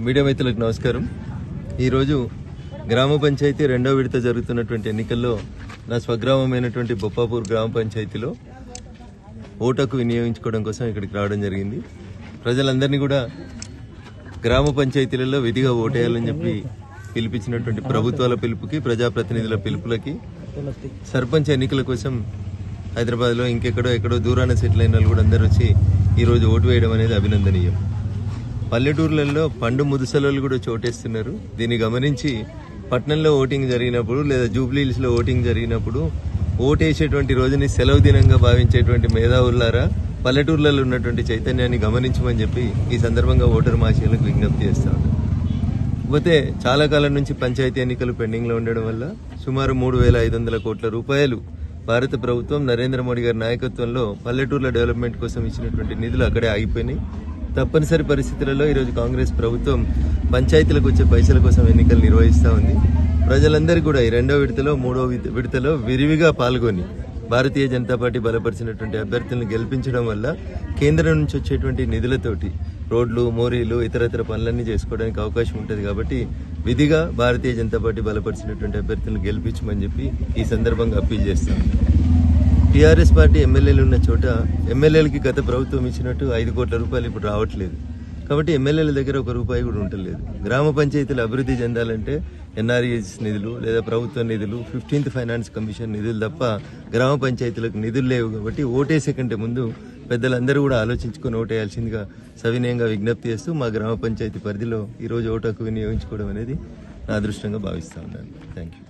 Media మిత్రులకు నమస్కారం. ఈరోజు గ్రామ పంచాయతీ రెండో విడత జరుగుతున్నటువంటి ఎన్నికల్లో నా స్వగ్రామమైనటువంటి బొప్పాపూర్ గ్రామ పంచాయతీలో ఓటుకు వినియోగించుకోవడం కోసం ఇక్కడికి రావడం జరిగింది. ప్రజలందరినీ కూడా గ్రామ పంచాయతీలలో విధిగా ఓటేయాలని చెప్పి పిలిపించినటువంటి ప్రభుత్వాల పిలుపుకి, ప్రజాప్రతినిధుల పిలుపులకి, సర్పంచ్ ఎన్నికల కోసం హైదరాబాద్లో ఎక్కడో దూరాన సెటిల్ అయిన వాళ్ళు కూడా అందరూ వచ్చి ఈరోజు ఓటు వేయడం అనేది అభినందనీయం. పల్లెటూర్లలో పండు ముదుసలు కూడా చోటేస్తున్నారు. దీన్ని గమనించి పట్టణంలో ఓటింగ్ జరిగినప్పుడు లేదా జూబ్లీహిల్స్లో ఓటింగ్ జరిగినప్పుడు ఓటేసేటువంటి రోజుని సెలవు దినంగా భావించేటువంటి మేధావులారా పల్లెటూర్లలో ఉన్నటువంటి చైతన్యాన్ని గమనించమని చెప్పి ఈ సందర్భంగా ఓటరు మహాశయులకు విజ్ఞప్తి చేస్తాను. కాకపోతే చాలా కాలం నుంచి పంచాయతీ ఎన్నికలు పెండింగ్లో ఉండడం వల్ల సుమారు 3,500 కోట్ల రూపాయలు భారత ప్రభుత్వం నరేంద్ర మోడీ గారి నాయకత్వంలో పల్లెటూర్ల డెవలప్మెంట్ కోసం ఇచ్చినటువంటి నిధులు అక్కడే ఆగిపోయినాయి. తప్పనిసరి పరిస్థితులలో ఈరోజు కాంగ్రెస్ ప్రభుత్వం పంచాయతీలకు వచ్చే పైసల కోసం ఎన్నికలు నిర్వహిస్తూ ఉంది. ప్రజలందరూ కూడా ఈ రెండో విడతలో, మూడో విడతలో విరివిగా పాల్గొని భారతీయ జనతా పార్టీ బలపరిచినటువంటి అభ్యర్థులను గెలిపించడం వల్ల కేంద్రం నుంచి వచ్చేటువంటి నిధులతోటి రోడ్లు, మోరీలు, ఇతరతర పనులన్నీ చేసుకోవడానికి అవకాశం ఉంటుంది. కాబట్టి విధిగా భారతీయ జనతా పార్టీ బలపరిచినటువంటి అభ్యర్థులను గెలిపించమని చెప్పి ఈ సందర్భంగా అప్పీల్ చేస్తాం. టీఆర్ఎస్ పార్టీ ఎమ్మెల్యేలు ఉన్న చోట ఎమ్మెల్యేలకి గత ప్రభుత్వం ఇచ్చినట్టు 5 కోట్ల రూపాయలు ఇప్పుడు రావట్లేదు. కాబట్టి ఎమ్మెల్యేల దగ్గర 1 రూపాయి కూడా ఉండలేదు. గ్రామ పంచాయతీలు అభివృద్ధి చెందాలంటే ఎన్ఆర్ఈఎస్ నిధులు లేదా ప్రభుత్వ నిధులు, 15th ఫైనాన్స్ కమిషన్ నిధులు తప్ప గ్రామ పంచాయతీలకు నిధులు లేవు. కాబట్టి ఓటేసే కంటే ముందు పెద్దలందరూ కూడా ఆలోచించుకొని ఓటేయాల్సిందిగా సవినయంగా విజ్ఞప్తి చేస్తూ మా గ్రామ పంచాయతీ పరిధిలో ఈరోజు ఓటు హక్కు వినియోగించుకోవడం అనేది నా అదృష్టంగా భావిస్తూ ఉన్నాను. Thank you.